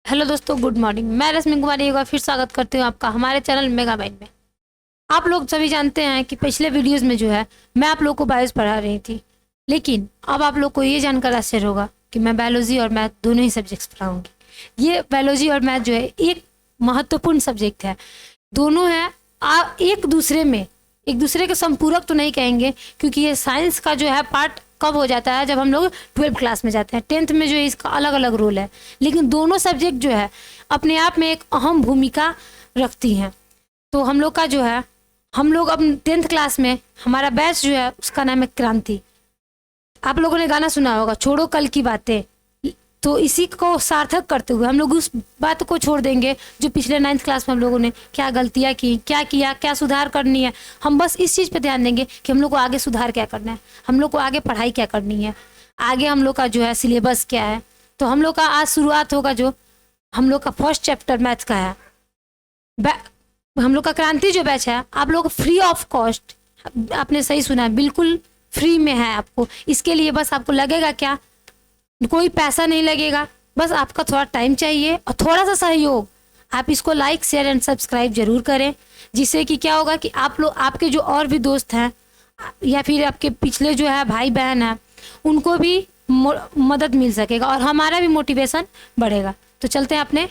Hello दोस्तों, good morning. मैं रश्मि कुमारी एक बार फिर स्वागत करती हूँ आपका हमारे चैनल मेगा माइंड में। आप लोग सभी जानते हैं कि पिछले वीडियोस में जो है मैं आप लोग को बायोस पढ़ा रही थी, लेकिन अब आप लोग को ये जानकर आश्चर्य होगा कि मैं बायोलॉजी और मैथ दोनों ही सब्जेक्ट्स पढ़ाऊंगी। ये बायोलॉजी और मैथ जो है एक महत्वपूर्ण सब्जेक्ट है, दोनों है एक दूसरे के संपूरक तो नहीं कहेंगे, क्योंकि ये साइंस का जो है पार्ट कब हो जाता है जब हम लोग 12th क्लास में जाते हैं। 10th में जो है इसका अलग अलग रोल है, लेकिन दोनों सब्जेक्ट जो है अपने आप में एक अहम भूमिका रखती हैं। तो हम लोग का जो है हम लोग अब 10th क्लास में हमारा बैच जो है उसका नाम है क्रांति। आप लोगों ने गाना सुना होगा, छोड़ो कल की बातें। तो इसी को सार्थक करते हुए हम लोग उस बात को छोड़ देंगे जो पिछले 9th क्लास में हम लोगों ने क्या गलतियां की, क्या किया, क्या सुधार करनी है। हम बस इस चीज़ पे ध्यान देंगे कि हम लोग को आगे सुधार क्या करना है, हम लोग को आगे पढ़ाई क्या करनी है, आगे हम लोग का जो है सिलेबस क्या है। तो हम लोग का आज शुरुआत होगा जो हम लोग का फर्स्ट चैप्टर मैथ्स का है। हम लोग का क्रांति जो बैच है आप लोग फ्री ऑफ कॉस्ट, आपने सही सुना है, बिल्कुल फ्री में है आपको। इसके लिए बस आपको लगेगा क्या, कोई पैसा नहीं लगेगा, बस आपका थोड़ा टाइम चाहिए और थोड़ा सा सहयोग। आप इसको लाइक शेयर एंड सब्सक्राइब जरूर करें, जिससे कि क्या होगा कि आप लोग, आपके जो और भी दोस्त हैं या फिर आपके पिछले जो है भाई बहन हैं, उनको भी मदद मिल सकेगा और हमारा भी मोटिवेशन बढ़ेगा। तो चलते हैं अपने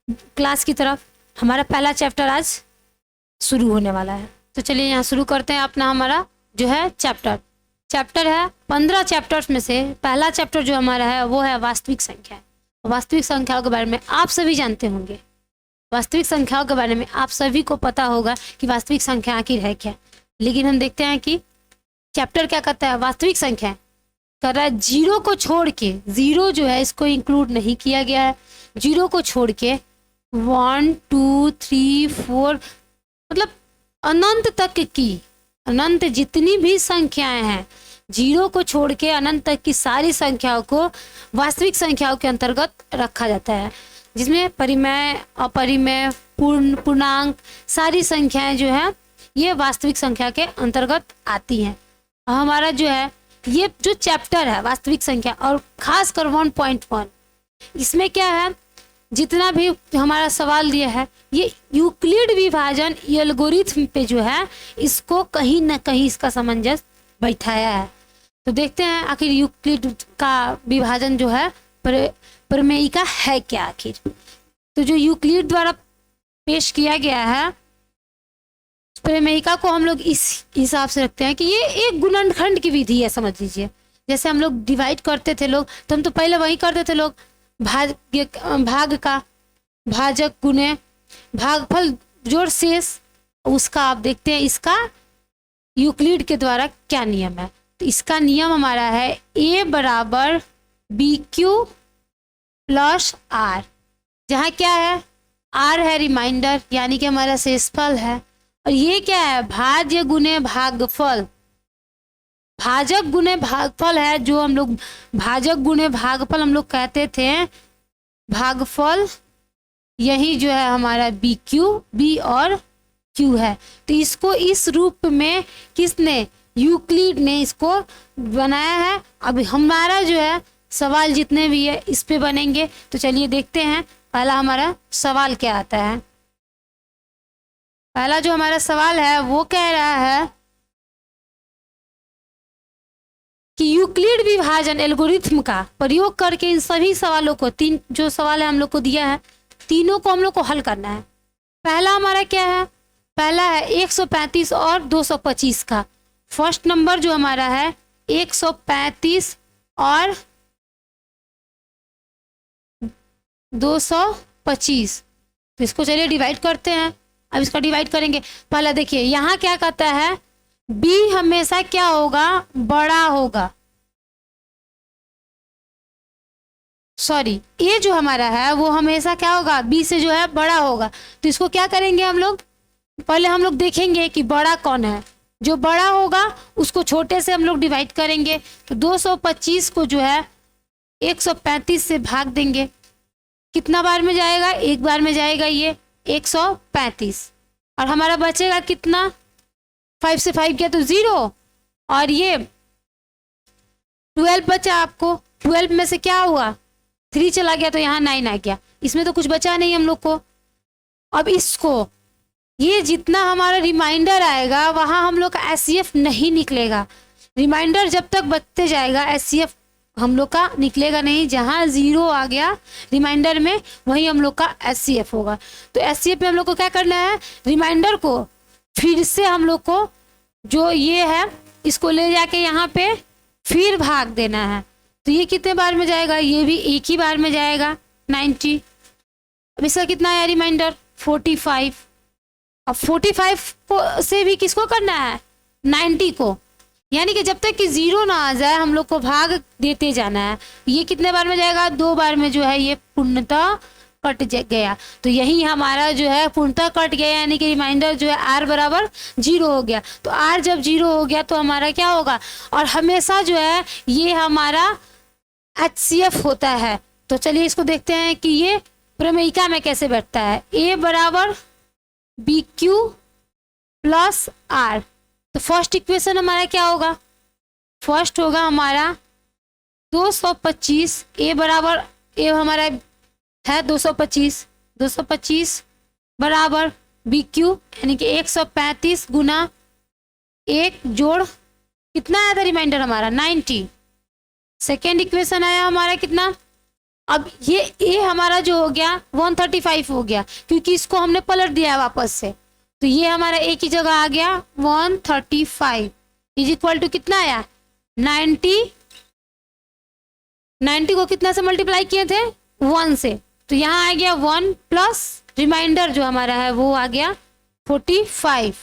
क्लास की तरफ। हमारा पहला चैप्टर आज शुरू होने वाला है, तो चलिए यहाँ शुरू करते हैं अपना हमारा जो है चैप्टर है 15 चैप्टर्स में से पहला चैप्टर जो हमारा है वो है वास्तविक संख्या। वास्तविक संख्याओं के बारे में आप सभी जानते होंगे, वास्तविक संख्याओं के बारे में आप सभी को पता होगा कि वास्तविक संख्या आखिर है क्या। लेकिन हम देखते हैं कि चैप्टर क्या कहता है। वास्तविक संख्या कर रहा है जीरो को छोड़ के, जीरो जो है इसको इंक्लूड नहीं किया गया है, जीरो को छोड़ के 1 2 3 4 मतलब अनंत तक की, अनंत जितनी भी संख्याएं हैं, जीरो को छोड़ के अनंत तक की सारी संख्याओं को वास्तविक संख्याओं के अंतर्गत रखा जाता है, जिसमें परिमेय, अपरिमेय, पूर्ण, पूर्णांक सारी संख्याएं जो है ये वास्तविक संख्या के अंतर्गत आती हैं। हमारा जो है ये जो चैप्टर है वास्तविक संख्या और खासकर 1.1, इसमें क्या है, जितना भी हमारा सवाल दिया है ये यूक्लिड विभाजन एल्गोरिथम पे जो है इसको कहीं ना कहीं इसका सामंजस्य बैठाया है। तो देखते हैं आखिर यूक्लिड का विभाजन जो है प्रमेयिका है क्या आखिर। तो जो यूक्लिड द्वारा पेश किया गया है प्रमेयिका को हम लोग इस हिसाब से रखते हैं कि ये एक गुणनखंड की विधि है, समझ लीजिए। जैसे हम लोग डिवाइड करते थे लोग, तो हम तो पहले वही करते थे लोग, भाग का भाजक गुणे भागफल जोड़ शेष, उसका आप देखते हैं इसका यूक्लिड के द्वारा क्या नियम है। तो इसका नियम हमारा है a बराबर BQ प्लस R, जहाँ क्या है R है रिमाइंडर यानी कि हमारा शेषफल है, और ये क्या है भाज्य गुणे भागफल, भाजक गुणे भागफल है, जो हम लोग भाजक गुणे भागफल हम लोग कहते थे भागफल, यही जो है हमारा B और Q है। तो इसको इस रूप में किसने, यूक्लिड ने इसको बनाया है। अब हमारा जो है सवाल जितने भी है इस पे बनेंगे। तो चलिए देखते हैं पहला हमारा सवाल क्या आता है। पहला जो हमारा सवाल है वो कह रहा है कि यूक्लिड विभाजन एल्गोरिथम का प्रयोग करके इन सभी सवालों को, तीन जो सवाल है हम लोग को दिया है, तीनों को हम लोग को हल करना है। पहला हमारा क्या है, पहला है 135 और 225 का। फर्स्ट नंबर जो हमारा है 135 और 225, तो इसको चलिए डिवाइड करते हैं। अब इसका डिवाइड करेंगे, पहला देखिए यहाँ क्या कहता है, b हमेशा क्या होगा, बड़ा होगा, सॉरी a जो हमारा है वो हमेशा क्या होगा, b से जो है बड़ा होगा। तो इसको क्या करेंगे हम लोग, पहले हम लोग देखेंगे कि बड़ा कौन है, जो बड़ा होगा उसको छोटे से हम लोग डिवाइड करेंगे। तो 225 को जो है 135 से भाग देंगे, कितना बार में जाएगा, एक बार में जाएगा ये 135, और हमारा बचेगा कितना, 5 से 5 गया तो 0, और ये 12 बचा आपको, 12 में से क्या हुआ 3 चला गया तो यहाँ 9 आ गया। इसमें तो कुछ बचा नहीं हम लोग को। अब इसको, ये जितना हमारा रिमाइंडर आएगा वहाँ हम लोग का एचसीएफ नहीं निकलेगा। रिमाइंडर जब तक बचते जाएगा एचसीएफ हम लोग का निकलेगा नहीं। जहाँ 0 आ गया रिमाइंडर में वही हम लोग का एचसीएफ होगा। तो एचसीएफ में हम लोग को क्या करना है, रिमाइंडर को फिर से हम लोग को जो ये है इसको ले जाके यहाँ पे फिर भाग देना है। तो ये कितने बार में जाएगा, ये भी एक ही बार में जाएगा 90। अब इसका कितना है रिमाइंडर 45। अब 45 को से भी किसको करना है 90 को, यानी कि जब तक कि 0 ना आ जाए हम लोग को भाग देते जाना है। ये कितने बार में जाएगा 2 बार में जो है ये पूर्णतः कट गया। तो यही हमारा जो है पूर्णतः कट गया, यानी कि रिमाइंडर जो है r बराबर 0 हो गया। तो r जब 0 हो गया तो हमारा क्या होगा, और हमेशा जो है ये हमारा HCF होता है। तो चलिए इसको देखते हैं कि ये प्रमेयिका में कैसे बैठता है। a बराबर BQ प्लस R। तो फर्स्ट इक्वेशन हमारा क्या होगा, फर्स्ट होगा हमारा 225, a बराबर a हमारा है 225 बराबर BQ यानी कि 135 गुना 1 जोड़ कितना आया था रिमाइंडर हमारा 90। सेकेंड इक्वेशन आया हमारा कितना, अब ये a हमारा जो हो गया 135 हो गया क्योंकि इसको हमने पलट दिया है वापस से। तो ये हमारा a की जगह आ गया 135 इज इक्वल टू कितना आया 90। 90 को कितना से मल्टीप्लाई किए थे 1 से, तो यहाँ आ गया 1 प्लस रिमाइंडर जो हमारा है वो आ गया 45।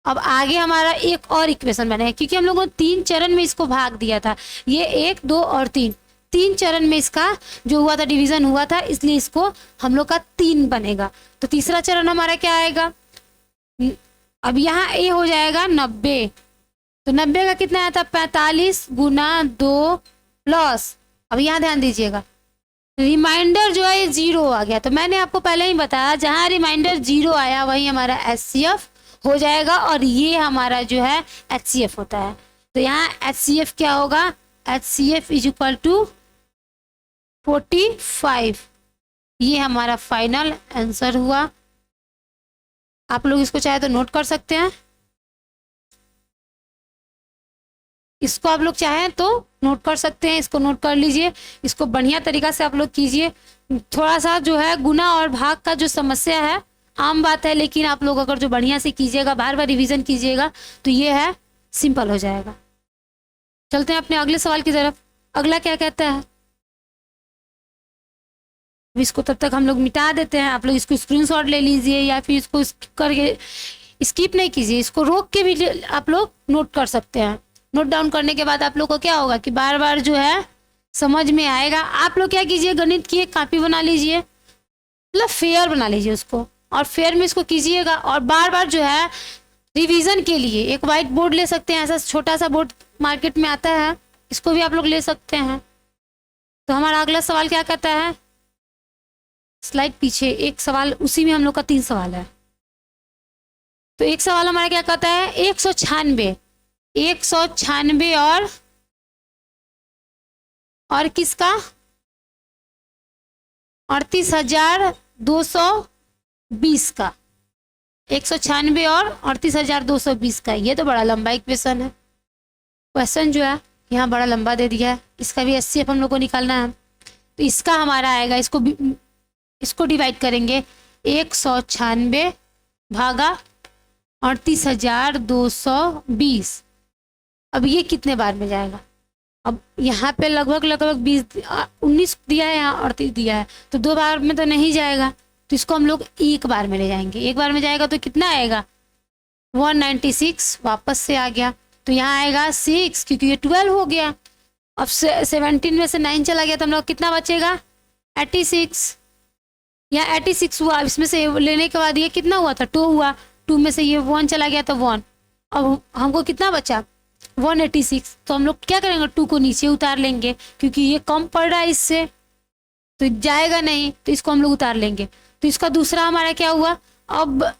अब आगे हमारा एक और इक्वेशन बनेगा क्योंकि हम लोगों ने 3 चरण में इसको भाग दिया था। ये 1, 2 और 3 चरण में इसका जो हुआ था डिवीजन हुआ था, इसलिए इसको हम लोग का 3 बनेगा। तो तीसरा चरण हमारा क्या आएगा, अब यहाँ a हो जाएगा 90। तो 90 का कितना आया था 45 गुना 2 प्लस, अब यहाँ ध्यान दीजिएगा रिमाइंडर जो है ये 0 आ गया। तो मैंने आपको पहले ही बताया जहाँ रिमाइंडर 0 आया वही हमारा HCF हो जाएगा और ये हमारा जो है HCF होता है। तो यहाँ HCF क्या होगा, HCF इज इक्वल टू 45। ये हमारा फाइनल आंसर हुआ। आप लोग इसको चाहे तो नोट कर सकते हैं, इसको आप लोग चाहें तो नोट कर सकते हैं, इसको नोट कर लीजिए। इसको बढ़िया तरीका से आप लोग कीजिए। थोड़ा सा जो है गुना और भाग का जो समस्या है आम बात है, लेकिन आप लोग अगर जो बढ़िया से कीजिएगा, बार बार रिवीजन कीजिएगा तो ये है सिंपल हो जाएगा। चलते हैं अपने अगले सवाल की तरफ। अगला क्या कहता है, इसको तब तक हम लोग मिटा देते हैं। आप लोग इसको स्क्रीनशॉट ले लीजिए या फिर इसको करके स्किप नहीं कीजिए, इसको रोक के भी आप लोग नोट कर सकते हैं। नोट डाउन करने के बाद आप लोग को क्या होगा कि बार बार जो है समझ में आएगा। आप लोग क्या कीजिए, गणित की एक कॉपी बना लीजिए, मतलब फेयर बना लीजिए उसको, और फेयर में इसको कीजिएगा। और बार बार जो है रिवीजन के लिए एक वाइट बोर्ड ले सकते हैं, ऐसा छोटा सा बोर्ड मार्केट में आता है, इसको भी आप लोग ले सकते हैं। तो हमारा अगला सवाल क्या कहता है, स्लाइड पीछे एक सवाल, उसी में हम लोग का 3 सवाल है। तो एक सवाल हमारा क्या कहता है 196 और किसका 38,220 का, 196 और 38,220 का। ये तो बड़ा लंबा इक्वेशन है। क्वेश्चन जो है यहाँ बड़ा लंबा दे दिया है, इसका भी HCF हम लोग को निकालना है। तो इसका हमारा आएगा, इसको डिवाइड करेंगे 196 भागा 38,220। अब ये कितने बार में जाएगा, अब यहाँ पे लगभग 19 दिया है, यहाँ 38 दिया है, तो 2 बार में तो नहीं जाएगा। तो इसको हम लोग एक बार में ले जाएंगे। एक बार में जाएगा तो कितना आएगा 196 वापस से आ गया। तो यहाँ आएगा 6 क्योंकि ये 12 हो गया। अब 17 में से 9 चला गया तो हम लोग कितना बचेगा 86। यहाँ 86 हुआ, इसमें से लेने के बाद ये कितना हुआ था 2 हुआ, 2 में से ये 1 चला गया तो 1। अब हमको कितना बचा 186। तो हम लोग क्या करेंगे 2 को नीचे उतार लेंगे क्योंकि ये कम पड़ रहा है इससे, तो जाएगा नहीं, तो इसको हम लोग उतार लेंगे। तो इसका दूसरा हमारा क्या हुआ, अब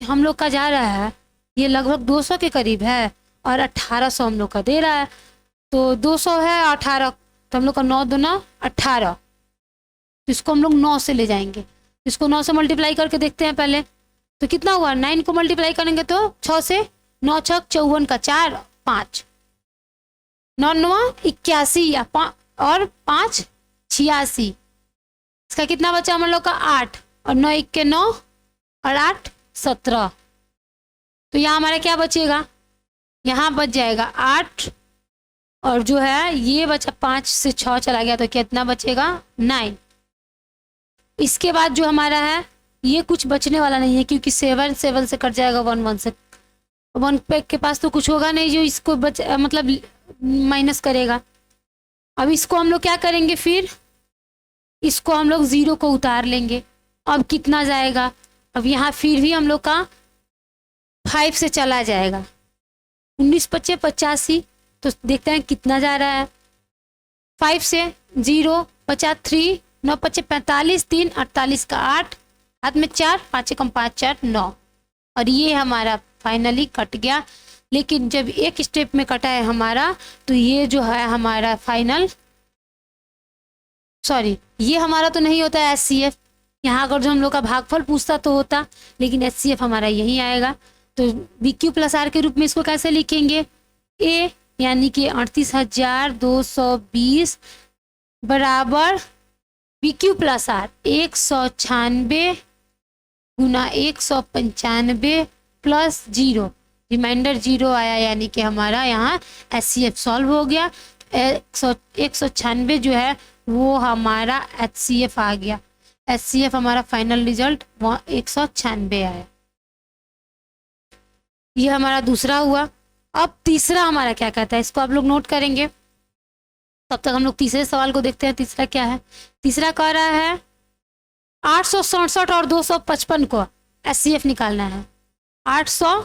हम लोग का जा रहा है ये लगभग 200 के करीब है और 1800 हम लोग का दे रहा है। तो 200 है 18, तो हम लोग का 9 दूना 18। तो तो इसको हम लोग 9 से ले जाएंगे। इसको 9 से मल्टीप्लाई करके देखते हैं पहले, तो कितना हुआ, 9 को मल्टीप्लाई करेंगे तो 6 से, 9 छक 54 का 4, 5, 9 9 81 या और 5 86। इसका कितना बचा हम लोग का 8, और 9 1 के 9 और 8 17। तो यहाँ हमारा क्या बचेगा, यहाँ बच जाएगा 8, और जो है ये बचा 5 से 6 चला गया तो कितना बचेगा 9। इसके बाद जो हमारा है ये कुछ बचने वाला नहीं है, क्योंकि 7 7 से कट जाएगा 1 1 से, 1 पे के पास तो कुछ होगा नहीं जो इसको मतलब माइनस करेगा। अब इसको हम लोग क्या करेंगे, फिर इसको हम लोग 0 को उतार लेंगे। अब कितना जाएगा, अब यहाँ फिर भी हम लोग का 5 से चला जाएगा, 19 पच्चे 85, तो देखते हैं कितना जा रहा है। 5 से 0 50 3 9 पच्चे 45 3 48 का 8, हाथ में 4, 5 कम 5 4 9, और ये हमारा फाइनली कट गया। लेकिन जब एक स्टेप में कटा है हमारा, तो ये जो है हमारा फाइनल, सॉरी ये हमारा तो नहीं होता है HCF। यहाँ अगर जो हम लोग का भागफल पूछता तो होता, लेकिन HCF हमारा यही आएगा। तो BQ प्लस R के रूप में इसको कैसे लिखेंगे, A यानी कि 38,220 बराबर BQ प्लस R 196 गुना 195 प्लस 0, रिमाइंडर 0 आया, यानी कि हमारा यहाँ HCF सॉल्व हो गया। 196 जो है वो हमारा HCF आ गया। HCF हमारा फाइनल रिजल्ट 196 आया। ये हमारा दूसरा हुआ। अब तीसरा हमारा क्या कहता है, इसको आप लोग नोट करेंगे। तब तक हम लोग तीसरे सवाल को देखते हैं। तीसरा क्या है, तीसरा कह रहा है 867 और 255 को HCF निकालना है। 800,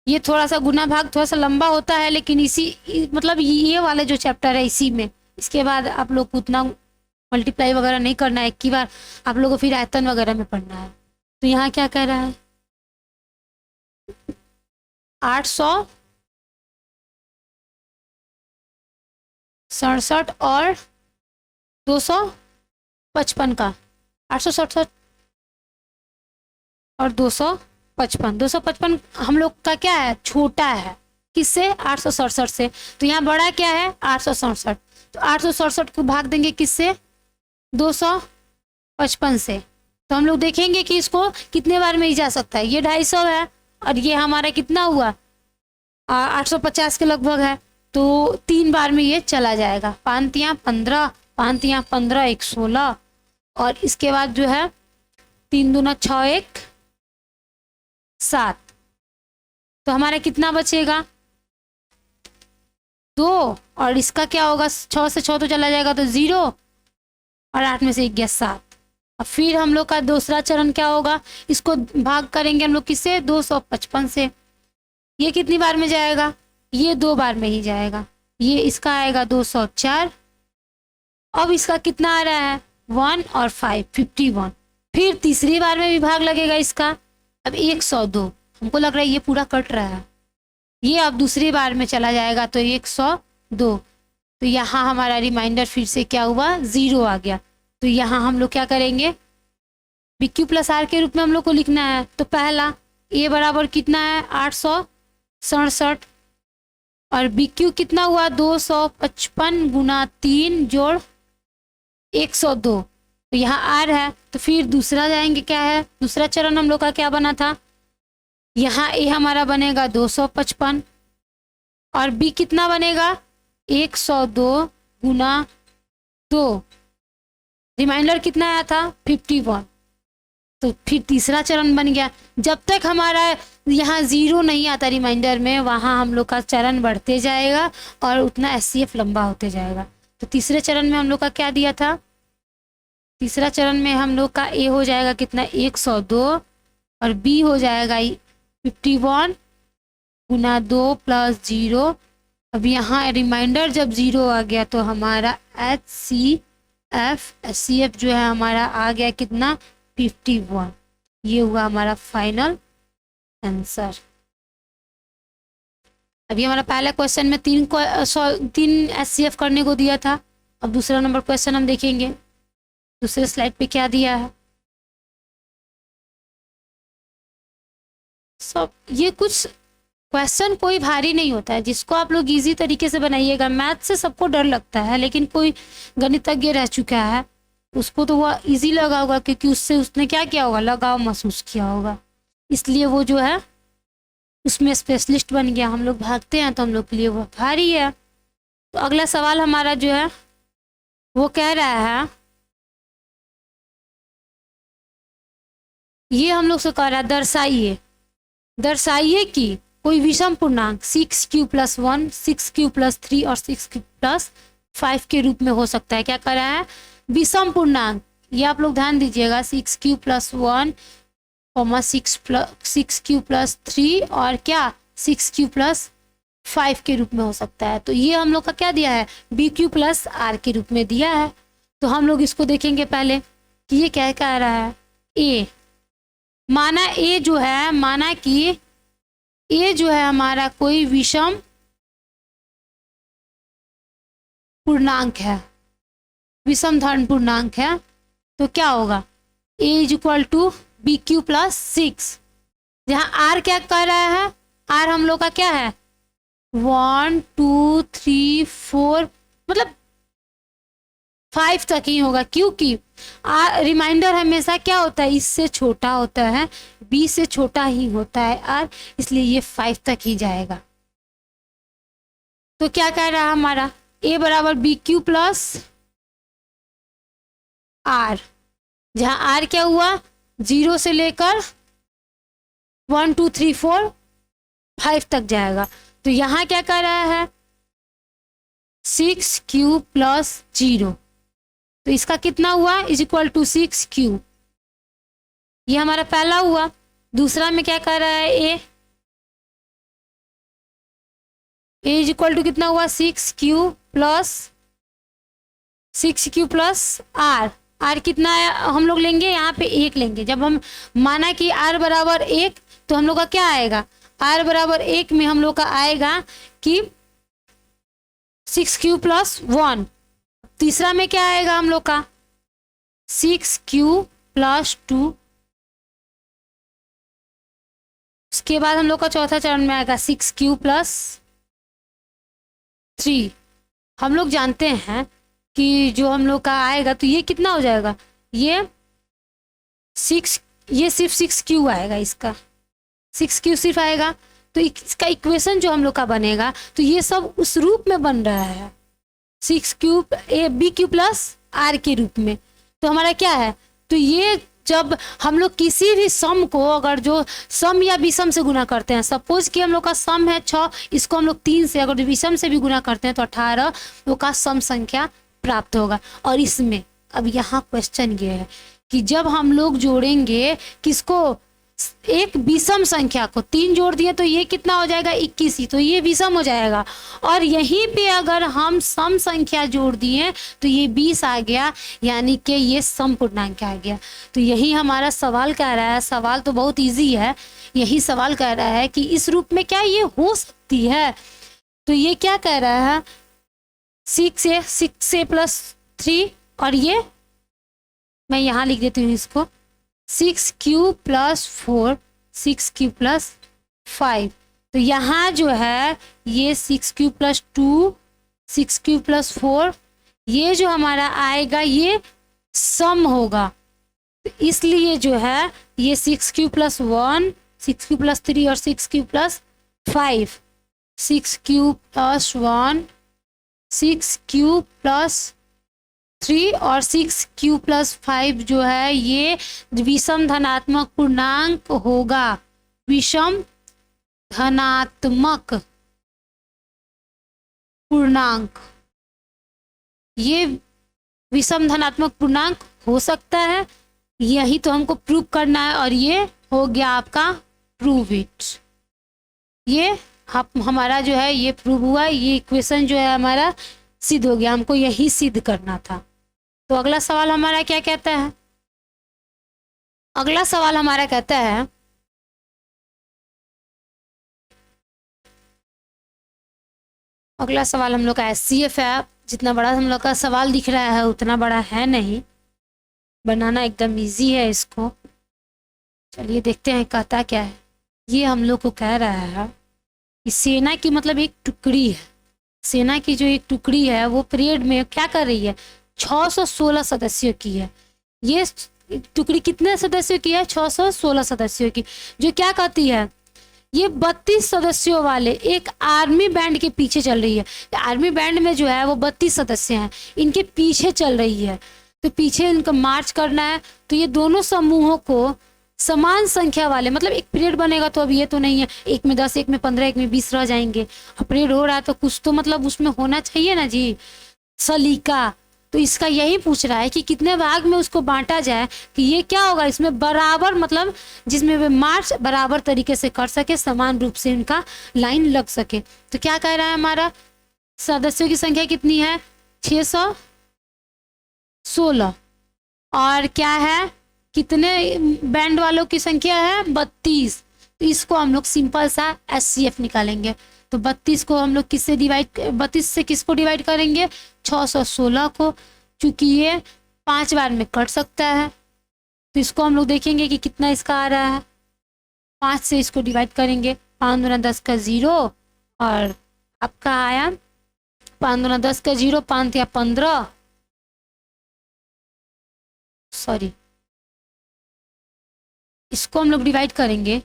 ये थोड़ा सा गुना भाग थोड़ा सा लंबा होता है, लेकिन इसी मतलब ये वाले जो चैप्टर है इसी में, इसके बाद आप लोग को उतना मल्टीप्लाई वगैरह नहीं करना है, एक ही बार आप लोग को फिर आयतन वगैरह में पढ़ना है। तो यहाँ क्या कह रहा है, 867 और 255 का, 867 और 255 हम लोग का क्या है, छोटा है किससे, 867 से। तो यहाँ बड़ा क्या है 867, तो 867 को भाग देंगे किससे, 255 से। तो हम लोग देखेंगे कि इसको कितने बार में ही जा सकता है। ये 250 है और ये हमारा कितना हुआ 850 के लगभग है, तो 3 बार में ये चला जाएगा। 5 तियाँ 15, 5 तियाँ 15, 1 16, और इसके बाद जो है 3 दूना 6 1 7, तो हमारा कितना बचेगा 2, और इसका क्या होगा 6 से 6 तो चला जाएगा तो 0, और 8 में से 1 गया 7। अब फिर हम लोग का दूसरा चरण क्या होगा, इसको भाग करेंगे हम लोग किससे, 255 से। ये कितनी बार में जाएगा, ये 2 बार में ही जाएगा। ये इसका आएगा 204, अब इसका कितना आ रहा है 1 और 5 51। फिर तीसरी बार में भी भाग लगेगा इसका, अब 102, हमको लग रहा है ये पूरा कट रहा है, ये अब दूसरी बार में चला जाएगा तो 102। तो यहाँ हमारा रिमाइंडर फिर से क्या हुआ 0 आ गया। तो यहाँ हम लोग क्या करेंगे, BQ प्लस R के रूप में हम लोग को लिखना है। तो पहला A बराबर कितना है 867, और BQ कितना हुआ 255 गुना 3 जोड़ 102, तो यहाँ R है। तो फिर दूसरा जाएंगे, क्या है दूसरा चरण हम लोग का क्या बना था, यहाँ A हमारा बनेगा 255, और B कितना बनेगा 102 गुना 2, रिमाइंडर कितना आया था 51। तो फिर तीसरा चरण बन गया। जब तक हमारा यहाँ 0 नहीं आता रिमाइंडर में, वहाँ हम लोग का चरण बढ़ते जाएगा और उतना HCF लंबा होते जाएगा। तो तीसरे चरण में हम लोग का क्या दिया था, तीसरा चरण में हम लोग का A हो जाएगा कितना 102, और B हो जाएगा 51 गुना 2 प्लस 0। अब यहाँ रिमाइंडर जब 0 आ गया तो हमारा HCF जो है हमारा आ गया कितना 51। ये हुआ हमारा फाइनल आंसर। अभी हमारा पहला क्वेश्चन में तीन एचसीएफ करने को दिया था। अब दूसरा नंबर क्वेश्चन हम देखेंगे, दूसरे स्लाइड पे क्या दिया है। सब ये कुछ क्वेश्चन कोई भारी नहीं होता है, जिसको आप लोग इजी तरीके से बनाइएगा। मैथ से सबको डर लगता है, लेकिन कोई गणितज्ञ रह चुका है उसको तो वह इजी लगा होगा, क्योंकि उससे उसने क्या किया होगा, लगाव महसूस किया होगा, इसलिए वो जो है उसमें स्पेशलिस्ट बन गया। हम लोग भागते हैं तो हम लोग के लिए वो भारी है। तो अगला सवाल हमारा जो है वो कह रहा है, ये हम लोग से कह रहा है दर्शाइए कि कोई विषम पूर्णांक 6q+1, 6q+3 और 6q+5 के रूप में हो सकता है। क्या कर रहा है, विषम पूर्णांक, ये आप लोग ध्यान दीजिएगा, 6q+1, 6q+3 और क्या 6q+5 के रूप में हो सकता है। तो ये हम लोग का क्या दिया है, bq+r के रूप में दिया है। तो हम लोग इसको देखेंगे पहले कि ये क्या कह रहा है। ए माना ए जो है, माना कि ए जो है हमारा कोई विषम पूर्णांक है, विषम धन पूर्णांक है, तो क्या होगा, a = bq+6, जहां r क्या कर रहा है, r हम लोग का क्या है 1 2 3 4 मतलब 5 तक ही होगा, क्योंकि रिमाइंडर हमेशा क्या होता है, इससे छोटा होता है, b से छोटा ही होता है r, इसलिए ये 5 तक ही जाएगा। तो क्या कह रहा है हमारा, a = bq+r, जहां r क्या हुआ 0 से लेकर 1 2 3 4 5 तक जाएगा। तो यहां क्या कर रहा है 6q+0, तो इसका कितना हुआ = 6q, ये हमारा पहला हुआ। दूसरा में क्या कर रहा है a = कितना हुआ 6q+r, r कितना है हम लोग लेंगे यहाँ पे 1 लेंगे। जब हम माना कि r = 1, तो हम लोग का क्या आएगा, r = 1 में हम लोग का आएगा कि 6q+1। तीसरा में क्या आएगा हम लोग का 6q+2, उसके बाद हम लोग का चौथा चरण में आएगा 6q+3। हम लोग जानते हैं कि जो हम लोग का आएगा, तो ये कितना हो जाएगा, ये सिर्फ 6q आएगा, इसका 6q सिर्फ आएगा। तो इसका इक्वेशन जो हम लोग का बनेगा, तो ये सब उस रूप में बन रहा है 6q bq+r के रूप में। तो हमारा क्या है, तो ये जब हम लोग किसी भी सम को, अगर जो सम या विषम से गुना करते हैं, सपोज कि हम लोग का सम है 6, इसको हम लोग 3 से अगर विषम से भी गुना करते हैं तो 18 लोग का सम संख्या प्राप्त होगा। और इसमें अब यहाँ क्वेश्चन ये है कि जब हम लोग जोड़ेंगे किसको, एक विषम संख्या को 3 जोड़ दिए तो ये कितना हो जाएगा 21 ही, तो ये विषम हो जाएगा। और यहीं पे अगर हम सम संख्या जोड़ दिए तो ये 20 आ गया, यानी कि ये सम पूर्णांक आ गया। तो यही हमारा सवाल कह रहा है, सवाल तो बहुत इजी है, यही सवाल कह रहा है कि इस रूप में क्या ये हो सकती है। तो ये क्या कह रहा है 6a+3, और ये मैं यहाँ लिख देती हूँ इसको 6q+4, 6q+5। तो यहाँ जो है ये 6q+2, 6q+4, ये जो हमारा आएगा ये सम होगा, तो इसलिए जो है ये 6q+1, 6q+3 और 6q+5, 6q+1, 6q+3 और 6q+5 जो है ये विषम धनात्मक पूर्णांक होगा, विषम धनात्मक पूर्णांक, ये विषम धनात्मक पूर्णांक हो सकता है, यही तो हमको प्रूव करना है। और ये हो गया आपका प्रूव इट, ये हमारा जो है ये प्रूव हुआ, ये इक्वेशन जो है हमारा सिद्ध हो गया, हमको यही सिद्ध करना था। तो अगला सवाल हमारा क्या कहता है, अगला सवाल हमारा कहता है अगला सवाल हम लोग का SCF है। जितना बड़ा हम लोग का सवाल दिख रहा है उतना बड़ा है नहीं, बनाना एकदम इजी है इसको। चलिए देखते हैं कहता क्या है। ये हम लोग को कह रहा है कि सेना की मतलब एक टुकड़ी है, सेना की जो एक टुकड़ी है वो परेड में क्या कर रही है, 616 सदस्यों की है। ये टुकड़ी कितने सदस्यों की है, 616 सदस्यों की, जो क्या कहती है, ये 32 सदस्यों वाले एक आर्मी बैंड के पीछे चल रही है। आर्मी बैंड में जो है वो 32 सदस्य हैं, इनके पीछे चल रही है, तो पीछे इनको मार्च करना है। तो ये दोनों समूहों को समान संख्या वाले, मतलब एक पीरियड बनेगा तो अब ये तो नहीं है एक में 10, एक में 15, एक में 20 रह जाएंगे। अब पीरियड हो रहा है तो कुछ तो मतलब उसमें होना चाहिए ना जी, सलीका। तो इसका यही पूछ रहा है कि कितने भाग में उसको बांटा जाए कि ये क्या होगा, इसमें बराबर, मतलब जिसमें वे मार्च बराबर तरीके से कर सके, समान रूप से इनका लाइन लग सके। तो क्या कह रहा है, हमारा सदस्यों की संख्या कितनी है, 616, और क्या है, कितने बैंड वालों की संख्या है, 32। तो इसको हम लोग सिंपल सा SCF निकालेंगे। तो 32 को हम लोग किससे डिवाइड, 32 से किसको डिवाइड करेंगे, 616 को, क्योंकि ये 5 बार में कट सकता है। तो इसको हम लोग देखेंगे कि कितना इसका आ रहा है। 5 से इसको डिवाइड करेंगे, 5 दूना 10 का 0, और आपका आया 5 दूना 10 का 0, 5 या 15, सॉरी, इसको हम लोग डिवाइड करेंगे,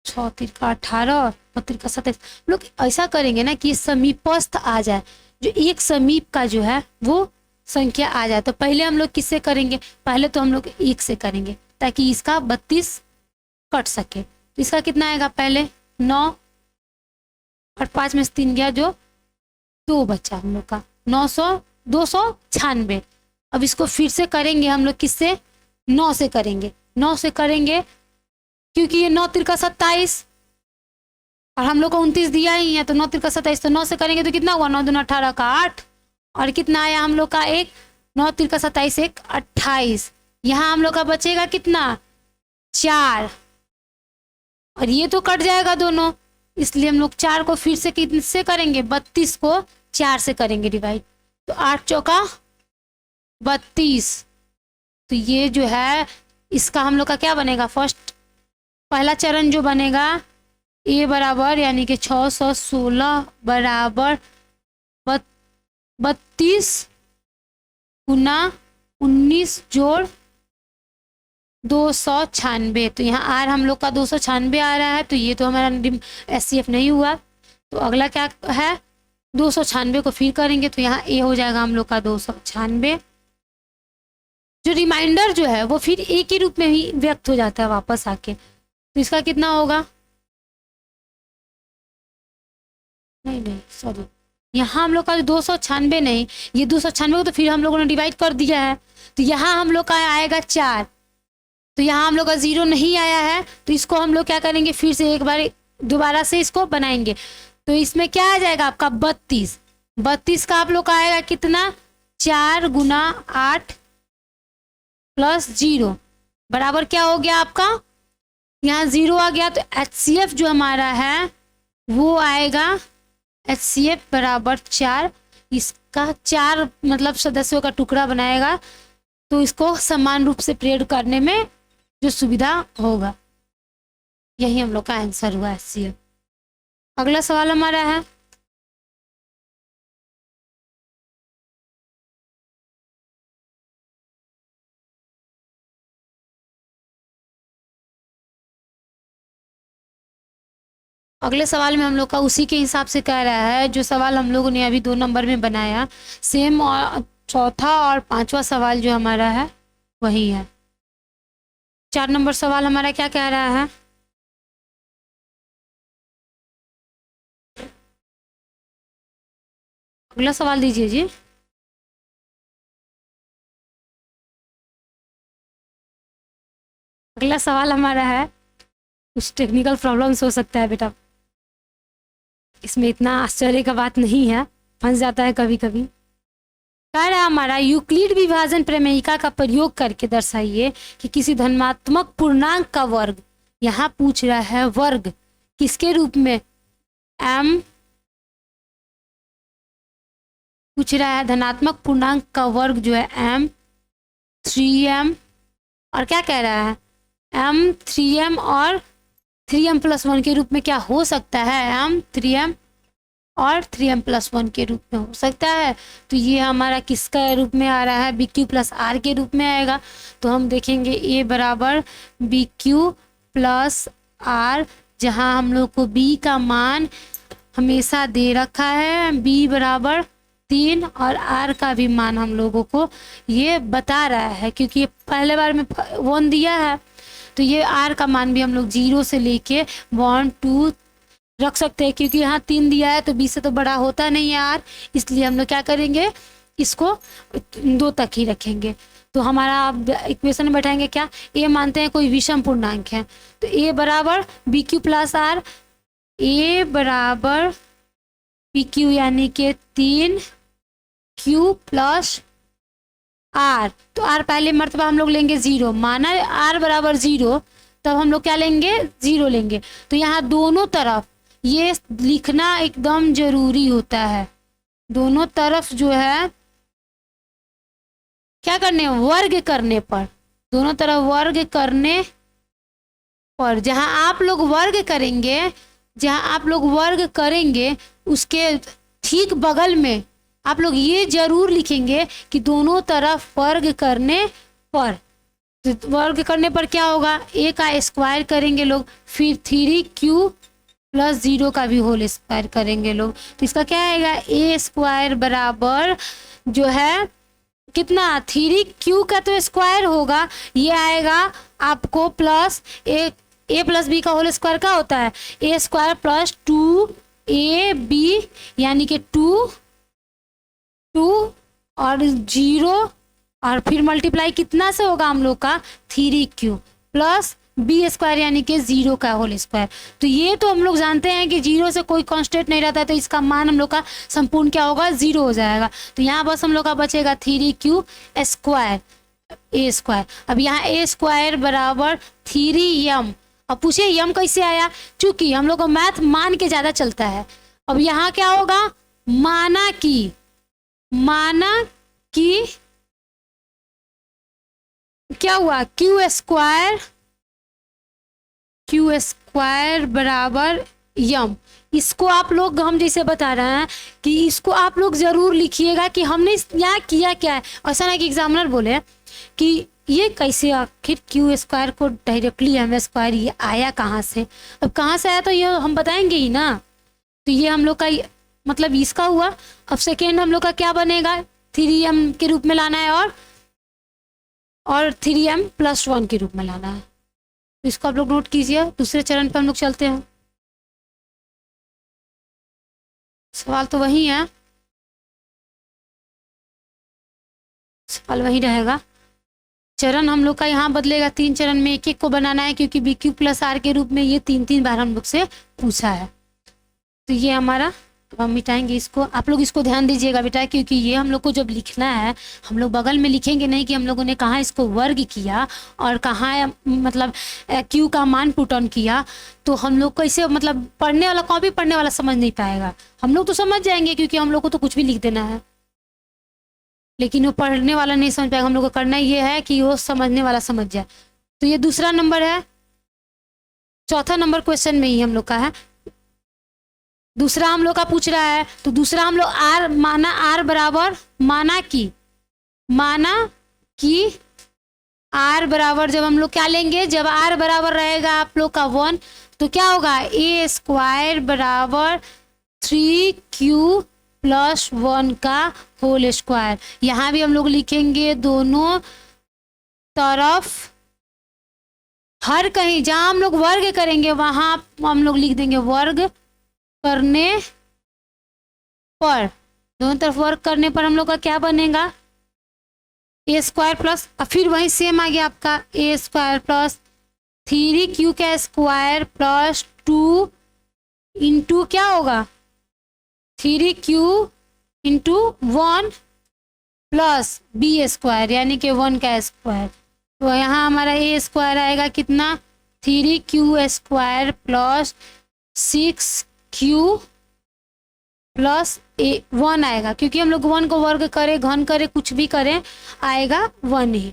6 तिरका 18, 5 तिरका 27। लोग ऐसा करेंगे ना कि समीपस्थ आ जाए, जो एक समीप का जो है वो संख्या आ जाए। तो पहले हम लोग किससे करेंगे, पहले तो हम लोग 1 से करेंगे ताकि इसका 32 कट सके। तो इसका कितना आएगा, पहले 9 और 5 में से 3 गया, जो 2 बचा हम लोग का, 296। अब इसको फिर से करेंगे हम लोग किससे, 9 से करेंगे, 9 से करेंगे, क्योंकि ये 9 तिरका 27 और हम लोग को 29 दिया ही है, तो 9 तिरका 27, तो 9 से करेंगे तो कितना हुआ, 9 दूना 18 का 8, और कितना आया हम लोग का 1, 9 तिरका 27, 1 28। यहाँ हम लोग का बचेगा कितना, 4, और ये तो कट जाएगा दोनों, इसलिए हम लोग 4 को फिर से किससे करेंगे, 32 को 4 से करेंगे डिवाइड। तो 8 चौका 32। तो ये जो है इसका हम लोग का क्या बनेगा, फर्स्ट पहला चरण जो बनेगा, A बराबर यानी कि 616 बराबर 32 गुना 19 जोड़ 296। तो यहाँ आर हम लोग का 296 आ रहा है, तो ये तो हमारा SCF नहीं हुआ। तो अगला क्या है, 296 को फिर करेंगे, तो यहाँ A हो जाएगा हम लोग का 296। जो रिमाइंडर जो है वो फिर A के रूप में ही व्यक्त हो जाता है वापस आके। तो इसका कितना होगा, नहीं सॉरी, यहाँ हम लोग का 296 नहीं, ये 296 को तो फिर हम लोगों ने डिवाइड कर दिया है, तो यहाँ हम लोग का आएगा 4। तो यहाँ हम लोग का 0 नहीं आया है, तो इसको हम लोग क्या करेंगे, फिर से एक बार दोबारा से इसको बनाएंगे। तो इसमें क्या आ जाएगा आपका 32, 32 का आप लोग का आएगा कितना, 4 गुना 8 प्लस 0 बराबर क्या हो गया आपका, यहाँ 0 आ गया। तो HCF जो हमारा है वो आएगा, HCF बराबर 4। इसका 4 मतलब सदस्यों का टुकड़ा बनाएगा, तो इसको समान रूप से परेड करने में जो सुविधा होगा। यही हम लोग का आंसर हुआ HCF। अगला सवाल हमारा है, अगले सवाल में हम लोग का उसी के हिसाब से कह रहा है जो सवाल हम लोगों ने अभी 2 नंबर में बनाया, सेम, और चौथा और 5वां सवाल जो हमारा है वही है। 4 नंबर सवाल हमारा क्या कह रहा है, अगला सवाल दीजिए जी। अगला सवाल हमारा है, कुछ टेक्निकल प्रॉब्लम्स हो सकता है बेटा, इसमें इतना आश्चर्य का बात नहीं है, फंस जाता है कभी कभी। कह रहा है हमारा, यूक्लिड विभाजन प्रमेयिका का प्रयोग करके दर्शाइए कि किसी धनात्मक पूर्णांक का वर्ग, यहाँ पूछ रहा है वर्ग किसके रूप में, m पूछ रहा है धनात्मक पूर्णांक का वर्ग जो है m 3m और क्या कह रहा है m 3m और 3m+1 के रूप में क्या हो सकता है, m 3m और 3m+1 के रूप में हो सकता है। तो ये हमारा किसका रूप में आ रहा है, बी क्यू प्लस आर के रूप में आएगा। तो हम देखेंगे a बराबर बी क्यू प्लस आर, जहाँ हम लोग को b का मान हमेशा दे रखा है, b बराबर 3 और r का भी मान हम लोगों को ये बता रहा है, क्योंकि ये पहले बार में 1 दिया है। तो ये r का मान भी हम लोग 0 से लेके 1 2 रख सकते हैं, क्योंकि यहाँ 3 दिया है तो 20 से तो बड़ा होता नहीं है r, इसलिए हम लोग क्या करेंगे, इसको 2 तक ही रखेंगे। तो हमारा इक्वेशन में बैठाएंगे क्या, a मानते हैं कोई विषम पूर्णांक है, तो a बराबर b q plus r, a बराबर पी क्यू यानी कि 3 क्यू प्लस आर। तो आर पहले मर्तबा हम लोग लेंगे 0, माना आर बराबर 0, तब हम लोग क्या लेंगे, 0 लेंगे। तो यहाँ दोनों तरफ ये लिखना एकदम जरूरी होता है, दोनों तरफ जो है क्या करने, वर्ग करने पर, दोनों तरफ वर्ग करने पर, जहाँ आप लोग वर्ग करेंगे, जहाँ आप लोग वर्ग करेंगे उसके ठीक बगल में आप लोग ये जरूर लिखेंगे कि दोनों तरफ वर्ग करने पर। तो वर्ग करने पर क्या होगा, a का स्क्वायर करेंगे लोग, फिर 3q प्लस 0 का भी होल स्क्वायर करेंगे लोग। तो इसका क्या आएगा, a स्क्वायर बराबर जो है कितना, 3q का तो स्क्वायर होगा, ये आएगा आपको प्लस a प्लस बी का होल स्क्वायर का होता है a स्क्वायर प्लस 2ab, यानी कि 2 और 0 और फिर मल्टीप्लाई कितना से होगा हम लोग का, 3q प्लस बी स्क्वायर यानी कि 0 का होल स्क्वायर। तो ये तो हम लोग जानते हैं कि 0 से कोई कांस्टेंट नहीं रहता है, तो इसका मान हम लोग का संपूर्ण क्या होगा, 0 हो जाएगा। तो यहाँ बस हम लोग का बचेगा 3q स्क्वायर a स्क्वायर। अब यहाँ a स्क्वायर बराबर 3m। अब पूछिए यम कैसे आया, चूंकि हम लोग को मैथ मान के ज़्यादा चलता है। अब यहाँ क्या होगा, माना कि क्या हुआ, क्यू स्क्वायर बराबर यम। इसको आप लोग, हम जैसे बता रहे हैं कि इसको आप लोग जरूर लिखिएगा कि हमने यहाँ किया क्या है। ऐसा ना कि एग्जामिनर बोले कि ये कैसे, आखिर क्यू स्क्वायर को डायरेक्टली एम स्क्वायर ये आया कहाँ से। अब कहाँ से आया तो ये हम बताएंगे ही ना। तो ये हम लोग का मतलब इसका हुआ। अब सेकेंड हम लोग का क्या बनेगा, 3m के रूप में लाना है और 3m+1 के रूप में लाना है। तो इसको आप लोग नोट कीजिए। दूसरे चरण पे हम लोग चलते हैं। सवाल तो वही है, सवाल वही रहेगा। चरण हम लोग का यहाँ बदलेगा, 3 चरण में एक एक को बनाना है, क्योंकि बी क्यू प्लस आर के रूप में ये 3 बार हम लोग से पूछा है। तो ये हमारा, अब हम मिटाएंगे इसको। आप लोग इसको ध्यान दीजिएगा बेटा, क्योंकि ये हम लोग को जब लिखना है हम लोग बगल में लिखेंगे नहीं कि हम लोगों ने कहाँ इसको वर्ग किया और कहाँ मतलब क्यू का मान पुट ऑन किया। तो हम लोग को इसे मतलब पढ़ने वाला, कॉपी पढ़ने वाला समझ नहीं पाएगा। हम लोग तो समझ जाएंगे क्योंकि हम लोग को तो कुछ भी लिख देना है, लेकिन वो पढ़ने वाला नहीं समझ पाएगा। हम लोग को करना ये है कि वो समझने वाला समझ जाए। तो ये दूसरा नंबर है, चौथा नंबर क्वेश्चन में ही हम लोग का है। दूसरा हम लोग का पूछ रहा है, तो दूसरा हम लोग आर बराबर माना कि आर बराबर, जब हम लोग क्या लेंगे, जब आर बराबर रहेगा आप लोग का 1, तो क्या होगा, a स्क्वायर बराबर 3q प्लस 1 का होल स्क्वायर। यहाँ भी हम लोग लिखेंगे दोनों तरफ, हर कहीं जहाँ हम लोग वर्ग करेंगे वहाँ हम लोग लिख देंगे वर्ग करने पर। दोनों तरफ वर्क करने पर हम लोग का क्या बनेगा, ए स्क्वायर प्लस, फिर वही सेम आ गया आपका ए स्क्वायर प्लस 3q का स्क्वायर प्लस 2 इंटू क्या होगा, 3q into 1 plus B square यानी कि 1 का स्क्वायर। तो यहाँ हमारा ए स्क्वायर आएगा कितना, 3q square plus 6q plus 1 आएगा, क्योंकि हम लोग 1 को वर्ग करें, घन करें, कुछ भी करें, आएगा 1 ही।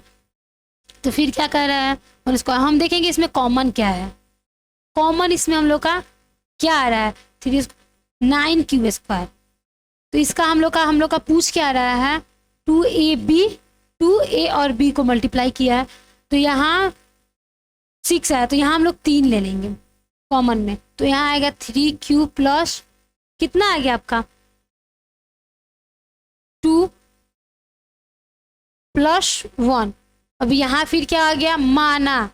तो फिर क्या कर रहा है, और इसको हम देखेंगे इसमें कॉमन क्या है। कॉमन इसमें हम लोग का क्या आ रहा है, 9 क्यू स्क्वायर। तो इसका हम लोग का पूछ क्या आ रहा है, 2ab, 2a और b को मल्टीप्लाई किया है, तो यहाँ 6 आया, तो यहाँ हम लोग 3 ले लेंगे कॉमन में, तो यहाँ आएगा 3q प्लस कितना आ गया आपका 2 प्लस 1। अब यहाँ फिर क्या आ गया, माना,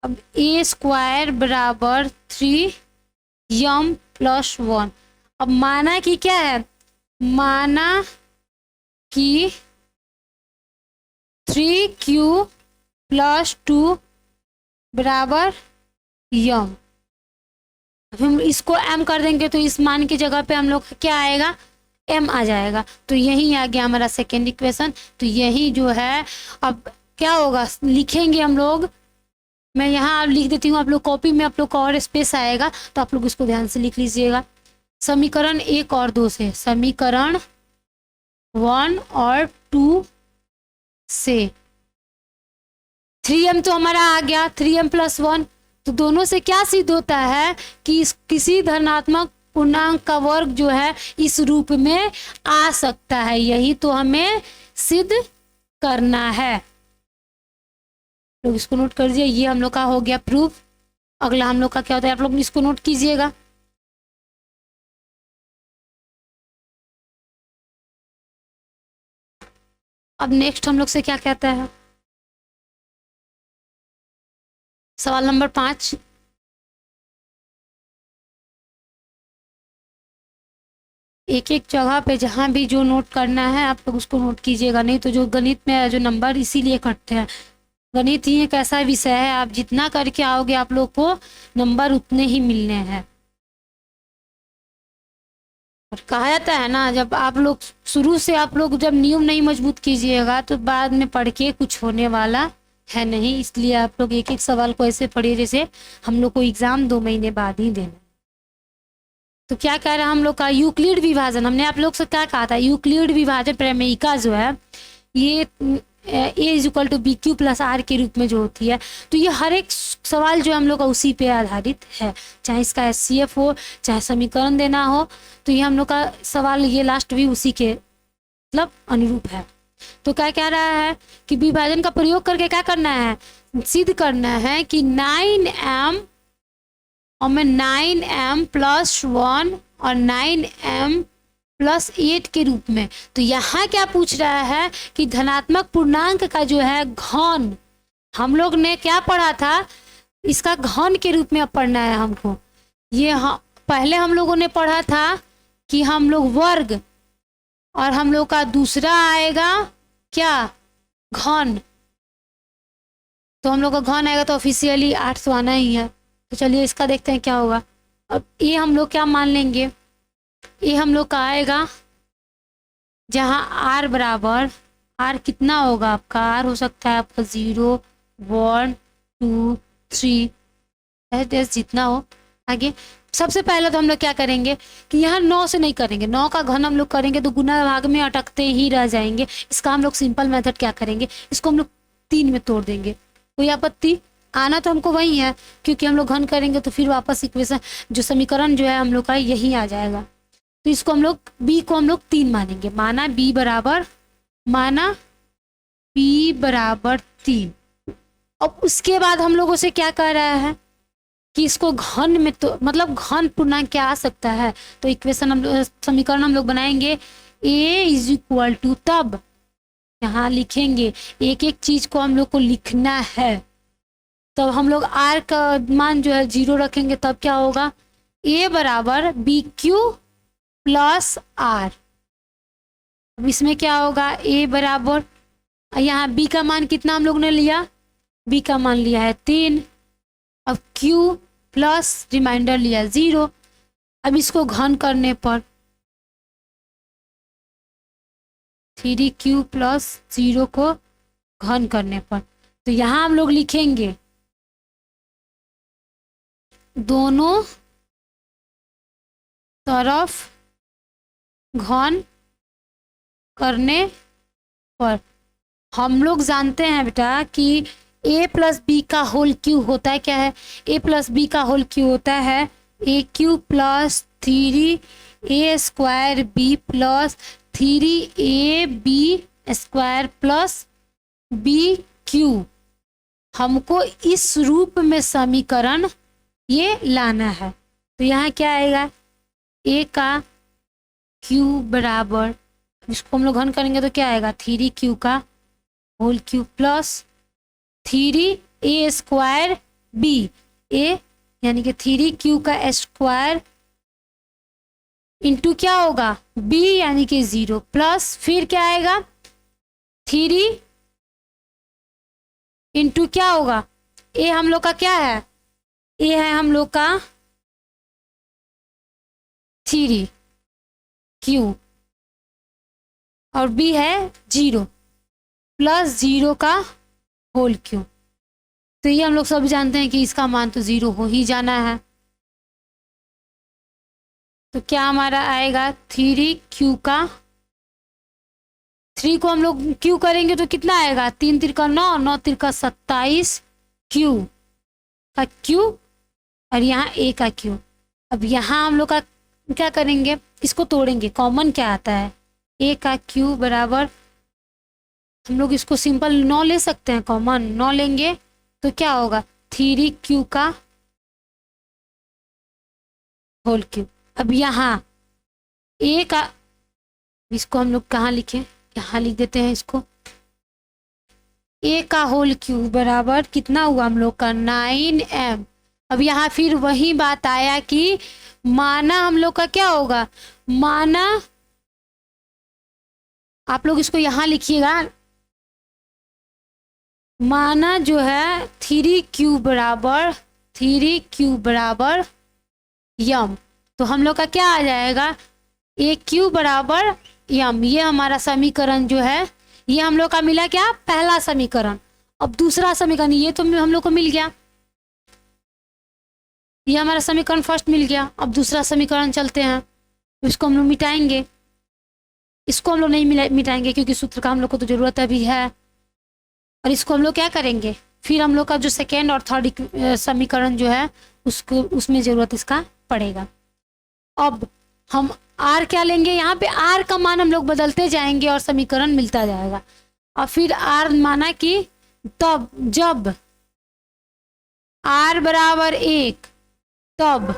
अब a स्क्वायर बराबर 3m प्लस 1। अब माना कि क्या है, माना कि 3q प्लस 2 बराबर यम। अब हम इसको m कर देंगे तो इस मान की जगह पे हम लोग क्या आएगा, m आ जाएगा। तो यही आ गया हमारा सेकेंड इक्वेशन। तो यही जो है, अब क्या होगा, लिखेंगे हम लोग, मैं यहाँ लिख देती हूँ, आप लोग कॉपी में आप लोग का और स्पेस आएगा, तो आप लोग इसको ध्यान से लिख लीजिएगा। समीकरण 1 और 2 से, समीकरण 1 और 2 से 3m तो हमारा आ गया, 3m प्लस 1। तो दोनों से क्या सिद्ध होता है कि किसी धनात्मक पूर्णांक का वर्ग जो है इस रूप में आ सकता है, यही तो हमें सिद्ध करना है। लोग इसको नोट कर दीजिए, ये हम लोग का हो गया प्रूफ। अगला हम लोग का क्या होता है, आप लोग इसको नोट कीजिएगा। अब नेक्स्ट हम लोग से क्या कहता है, सवाल नंबर 5। एक एक जगह पे जहाँ भी जो नोट करना है आप लोग उसको नोट कीजिएगा, नहीं तो जो गणित में जो नंबर इसीलिए कटते हैं। गणित ही एक ऐसा विषय है, आप जितना करके आओगे आप लोग को नंबर उतने ही मिलने हैं। और कहा जाता है ना, जब आप लोग शुरू से आप लोग जब नियम नहीं मजबूत कीजिएगा तो बाद में पढ़ के कुछ होने वाला है नहीं। इसलिए आप लोग एक एक सवाल को ऐसे पढ़िए जैसे हम लोग को एग्जाम 2 महीने बाद ही देना। तो क्या कह रहा है हम लोग का यूक्लिड विभाजन, हमने आप लोग से क्या कहा था, यूक्लिड विभाजन प्रमेयिका जो है ये a=bq प्लस r के रूप में जो होती है। तो ये हर एक सवाल जो हम लोग का उसी पे आधारित है, चाहे इसका SCF हो, चाहे समीकरण देना हो, तो ये हम लोग का सवाल ये लास्ट भी उसी के मतलब अनुरूप है। तो क्या कह रहा है कि विभाजन का प्रयोग करके क्या करना है, सिद्ध करना है कि 9m और मैं 9m प्लस 1 और 9m प्लस 8 के रूप में। तो यहाँ क्या पूछ रहा है कि धनात्मक पूर्णांक का जो है घन, हम लोग ने क्या पढ़ा था, इसका घन के रूप में अब पढ़ना है हमको। ये पहले हम लोगों ने पढ़ा था कि हम लोग वर्ग, और हम लोग का दूसरा आएगा क्या, घन। तो हम लोग का घन आएगा तो ऑफिशियली 8 तो आना ही है। तो चलिए इसका देखते हैं क्या होगा। अब ये हम लोग क्या मान लेंगे, ये हम लोग का आएगा जहाँ r बराबर, r कितना होगा आपका, r हो सकता है आपका 0, 1, 2, 3 जितना हो। आगे सबसे पहले तो हम लोग क्या करेंगे कि यहाँ 9 से नहीं करेंगे, 9 का घन हम लोग करेंगे तो गुना भाग में अटकते ही रह जाएंगे। इसका हम लोग सिंपल मेथड क्या करेंगे, इसको हम लोग 3 में तोड़ देंगे। कोई आपत्ति, आना तो हमको वही है, क्योंकि हम लोग घन करेंगे तो फिर वापस इक्वेशन जो समीकरण जो है हम लोग का यही आ जाएगा। तो इसको हम लोग b को हम लोग 3 मानेंगे, माना b बराबर 3। अब उसके बाद हम लोगों से क्या कह रहा है कि इसको घन में, तो मतलब घन पूर्णांक क्या आ सकता है। तो इक्वेशन हम लोग, समीकरण हम लोग बनाएंगे a=, तब यहाँ लिखेंगे, एक एक चीज को हम लोग को लिखना है। तब हम लोग r का मान जो है 0 रखेंगे, तब क्या होगा, a बराबर bq प्लस r। अब इसमें क्या होगा, a बराबर, यहाँ b का मान कितना हम लोग ने लिया, b का मान लिया है 3। अब q प्लस रिमाइंडर लिया 0। अब इसको घन करने पर 3q प्लस 0 को घन करने पर, तो यहाँ हम लोग लिखेंगे दोनों तरफ घन करने पर हम लोग जानते हैं बेटा कि a प्लस बी का होल क्यूब होता है, क्या है, a प्लस बी का होल क्यूब होता है A cube plus 3a² B plus 3ab square plus B cube. हमको इस रूप में समीकरण ये लाना है। तो यहाँ क्या आएगा, a का क्यूब बराबर, इसको हम लोग घन करेंगे तो क्या आएगा 3q का whole cube plus 3a² b, a यानी कि 3q का स्क्वायर इंटू क्या होगा b यानी कि 0 प्लस फिर क्या आएगा 3 इंटू क्या होगा, a हम लोग का क्या है, a है हम लोग का 3q और b है 0 प्लस 0 का होल क्यूब। तो ये हम लोग सब जानते हैं कि इसका मान तो 0 हो ही जाना है। तो क्या हमारा आएगा 3q का, 3 को हम लोग q करेंगे तो कितना आएगा 3 तिरका 9, 9 तिरका 27 q का q और यहाँ a का q। अब यहाँ हम लोग का क्या करेंगे, इसको तोड़ेंगे, कॉमन क्या आता है a का q बराबर, हम लोग इसको सिंपल 9 ले सकते हैं, कॉमन 9 लेंगे तो क्या होगा 3q का होल क्यूब। अब यहाँ a का, इसको हम लोग कहाँ लिखें, यहाँ लिख देते हैं इसको, a का होल क्यूब बराबर कितना हुआ हम लोग का 9m। अब यहाँ फिर वही बात आया कि माना हम लोग का क्या होगा, माना आप लोग इसको यहाँ लिखिएगा, माना जो है 3q बराबर यम, तो हम लोग का क्या आ जाएगा aq बराबर यम। ये हमारा समीकरण जो है ये हम लोग का मिला क्या, पहला समीकरण। अब दूसरा समीकरण ये तो हम लोग को मिल गया, ये हमारा समीकरण फर्स्ट मिल गया। अब दूसरा समीकरण चलते हैं, इसको हम लोग मिटाएंगे, इसको हम लोग नहीं मिटाएंगे क्योंकि सूत्र का हम लोग को तो जरूरत अभी है। और इसको हम लोग क्या करेंगे, फिर हम लोग का जो सेकेंड और थर्ड समीकरण जो है उसको, उसमें जरूरत इसका पड़ेगा। अब हम r क्या लेंगे, यहाँ पे r का मान हम लोग बदलते जाएंगे और समीकरण मिलता जाएगा। और फिर r माना कि तब जब r बराबर 1 तब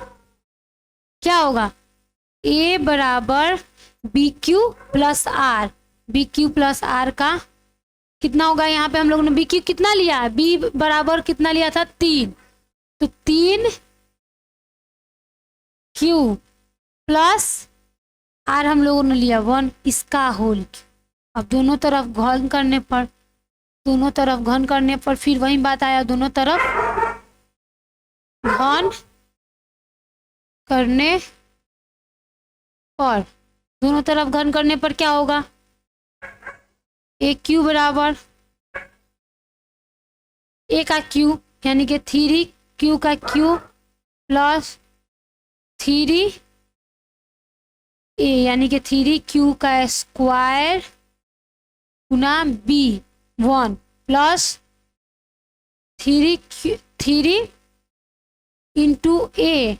क्या होगा a बराबर bq plus r, bq plus r का कितना होगा, यहाँ पे हम लोगों ने bq कितना लिया है, b बराबर कितना लिया था 3, तो 3q प्लस r हम लोगों ने लिया 1, इसका होल क्यूब। अब दोनों तरफ घन करने पर फिर वही बात आया, दोनों तरफ घन करने पर, दोनों तरफ घन करने पर क्या होगा, aq बराबर a का क्यूब यानी कि 3q का क्यूब प्लस 3a यानी कि 3q का square Guna b 1 plus 3 into a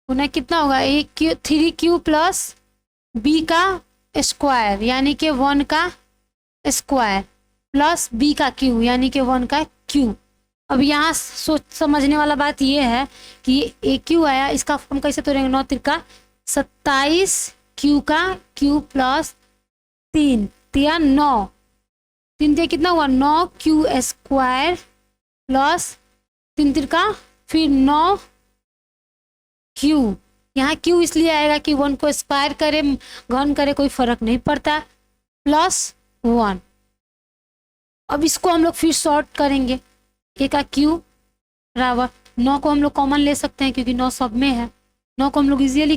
गुना कितना होगा 3q प्लस b का स्क्वायर यानी कि 1 का स्क्वायर प्लस b का क्यूब यानी कि 1 का क्यूब। अब यहाँ सोच समझने वाला बात ये है कि ये aq आया, इसका हम कैसे तोड़ेंगे, 9 तिरका 27 q का क्यूब प्लस 3 तिया 9, 3 तिया कितना हुआ 9q स्क्वायर प्लस 3 तिरका फिर 9q। यहाँ q इसलिए आएगा कि 1 को स्क्वायर करे घन करे कोई फर्क नहीं पड़ता, प्लस 1। अब इसको हम लोग फिर सॉर्ट करेंगे, a का क्यूब बराबर 9 को हम लोग कॉमन ले सकते हैं क्योंकि 9 सब में है, 9 को हम लोग इजीली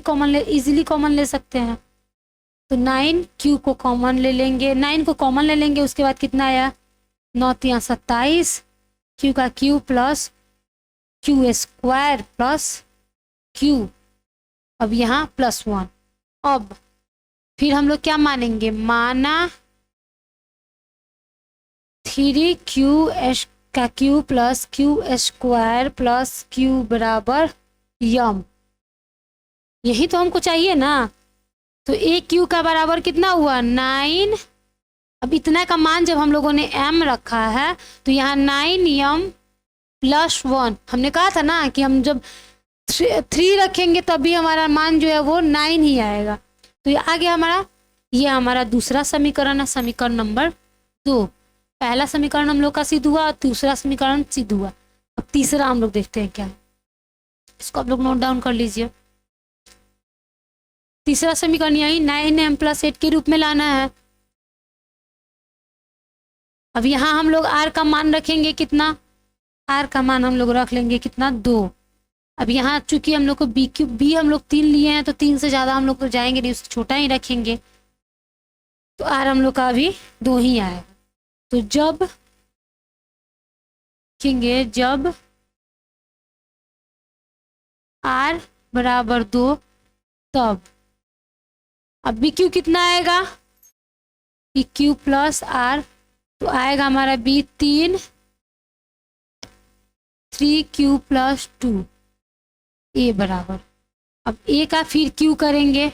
कॉमन ले सकते हैं। तो 9q को कॉमन ले लेंगे, 9 को कॉमन ले लेंगे, उसके बाद कितना आया 9 तिया 27 q का cube plus q square plus q, अब यहाँ प्लस 1। अब फिर हम लोग क्या मानेंगे, माना 3q का cube plus Q square plus Q बराबर यम। यही तो हमको चाहिए ना। तो ए क्यू का बराबर कितना हुआ, 9। अब इतना का मान जब हम लोगों ने m रखा है तो यहाँ 9m प्लस 1, हमने कहा था ना कि हम जब 3 रखेंगे तभी हमारा मान जो है वो 9 ही आएगा। तो ये आ गया हमारा, ये हमारा दूसरा समीकरण है, समीकरण नंबर 2। पहला समीकरण हम लोग का सिद्ध हुआ और दूसरा समीकरण सिद्ध हुआ। अब तीसरा हम लोग देखते हैं क्या है, इसको आप लोग नोट डाउन कर लीजिए। तीसरा समीकरण यही 9m प्लस 8 के रूप में लाना है। अब यहाँ हम लोग r का मान रखेंगे कितना, r का मान हम लोग रख लेंगे कितना, 2। अब यहाँ चूंकि हम लोग को बी हम लोग 3 लिए हैं तो 3 से ज़्यादा हम लोग तो जाएंगे नहीं, उससे छोटा ही रखेंगे। तो r हम लोग का अभी 2 ही आएगा। तो जब लिखेंगे, जब r बराबर 2 तब अब बी क्यू कितना आएगा, बी क्यू प्लस आर, तो आएगा हमारा बी 3q प्लस 2 ए बराबर। अब ए का फिर क्यू करेंगे,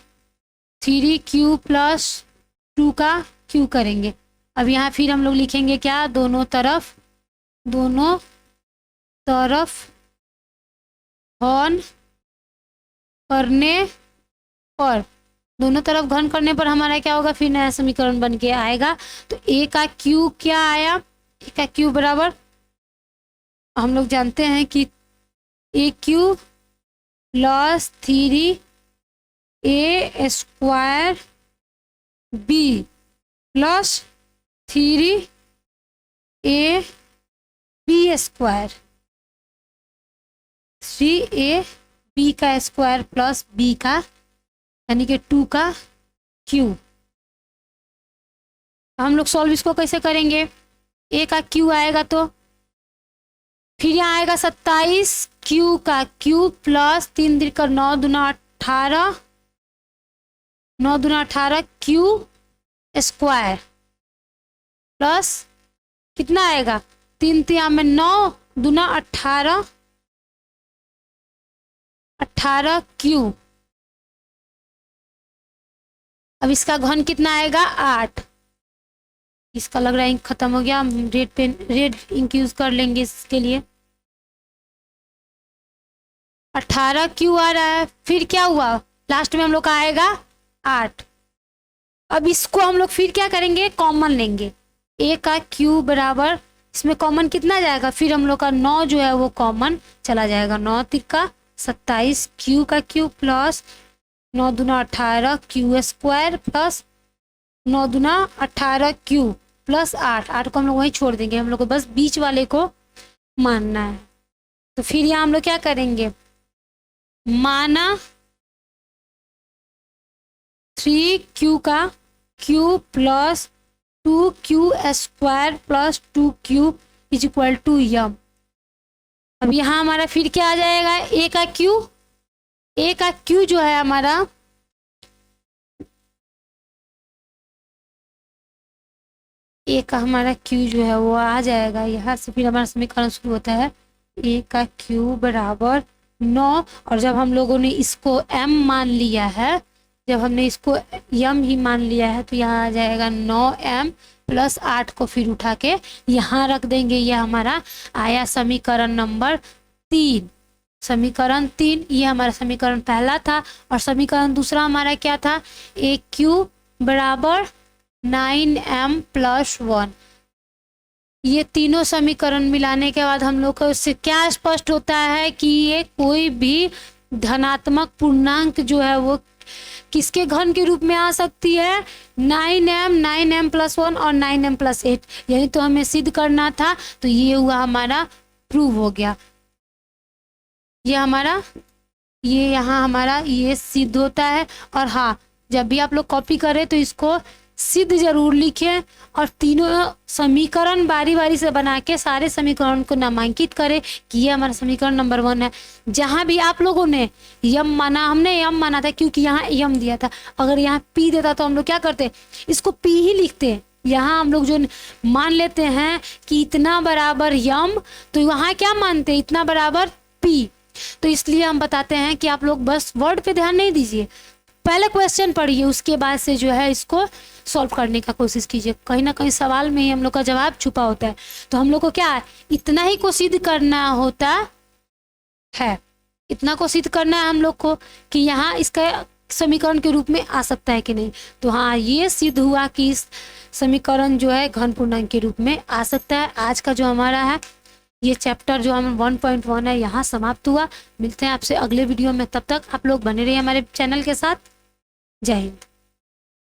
3q प्लस 2 का क्यू करेंगे। अब यहाँ फिर हम लोग लिखेंगे क्या, दोनों तरफ घन करने पर, दोनों तरफ घन करने पर हमारा क्या होगा, फिर नया समीकरण बन के आएगा। तो ए का क्यू क्या आया, ए का क्यू बराबर, हम लोग जानते हैं कि A cube plus 3a square B plus 3a B square, 3a B का स्क्वायर प्लस बी का यानी कि 2 का क्यू। हम लोग सॉल्व इसको कैसे करेंगे, ए का क्यू आएगा तो फिर यहाँ आएगा 27 क्यू का क्यू प्लस 3 3 9 दूना 18, 9 दूना 18 क्यू स्क्वायर प्लस कितना आएगा, 3 3 में 9 दूना 18, 18 क्यू। अब इसका घन कितना आएगा, 8। इसका लग रहा है इंक खत्म हो गया, हम red pen red ink use कर लेंगे इसके लिए। 18 क्यू आ रहा है, फिर क्या हुआ, लास्ट में हम लोग का आएगा 8। अब इसको हम लोग फिर क्या करेंगे, कॉमन लेंगे, ए का क्यू बराबर, इसमें कॉमन कितना जाएगा, फिर हम लोग का 9 जो है वो कॉमन चला जाएगा, 9 तिक्का 27 क्यू का क्यू प्लस 9 दूना 18 क्यू स्क्वायर प्लस 9 दूना 18 क्यू प्लस 8, 8 को हम लोग वहीं छोड़ देंगे, हम लोग को बस बीच वाले को मानना है। तो फिर यहाँ हम लोग क्या करेंगे, माना 3q का cube plus 2q square plus 2q is equal to M. अब यहाँ हमारा फिर क्या आ जाएगा, ए का क्यू, ए का क्यू जो है हमारा ए का हमारा क्यू जो है वो आ जाएगा, यहाँ से फिर हमारा समीकरण शुरू होता है, ए का क्यू बराबर 9। और जब हम लोगों ने इसको m मान लिया है, जब हमने इसको यम ही मान लिया है, तो यहाँ आ जाएगा 9m प्लस 8 को फिर उठा के यहाँ रख देंगे। ये हमारा आया समीकरण नंबर 3। समीकरण 3 ये हमारा समीकरण पहला था। और समीकरण दूसरा हमारा क्या था, ए क्यू बराबर 9m प्लस 1। ये तीनों समीकरण मिलाने के बाद हम लोग को इससे क्या स्पष्ट होता है कि ये कोई भी धनात्मक पूर्णांक जो है वो किसके घन के रूप में आ सकती है, 9m प्लस 1 और 9m प्लस 8। यही तो हमें सिद्ध करना था, तो ये हुआ हमारा प्रूव हो गया। ये हमारा ये यहाँ हमारा ये सिद्ध होता है। और हाँ, जब भी आप लोग कॉपी करें तो इसको सिद्ध जरूर लिखें और तीनों समीकरण बारी बारी से बना के सारे समीकरण को नामांकित करें कि ये हमारा समीकरण नंबर 1 है। जहाँ भी आप लोगों ने यम माना, हमने यम माना था क्योंकि यहाँ यम दिया था, अगर यहाँ पी देता तो हम लोग क्या करते, इसको पी ही लिखते। यहाँ हम लोग जो मान लेते हैं कि इतना बराबर यम, तो वहाँ क्या मानते हैं, इतना बराबर पी। तो इसलिए हम बताते हैं कि आप लोग बस वर्ड पे ध्यान नहीं दीजिए, पहले क्वेश्चन पढ़िए, उसके बाद से जो है इसको सॉल्व करने का कोशिश कीजिए। कहीं ना कहीं सवाल में ही हम लोग का जवाब छुपा होता है। तो हम लोग को क्या है, इतना ही को सिद्ध करना होता है, इतना को सिद्ध करना है हम लोग को कि यहाँ इसका समीकरण के रूप में आ सकता है कि नहीं। तो हाँ, ये सिद्ध हुआ कि इस समीकरण जो है घन पूर्णांक के रूप में आ सकता है। आज का जो हमारा है ये चैप्टर जो हम 1.1 है यहाँ समाप्त हुआ। मिलते हैं आपसे अगले वीडियो में, तब तक आप लोग बने रहिए हमारे चैनल के साथ। जय हिंद।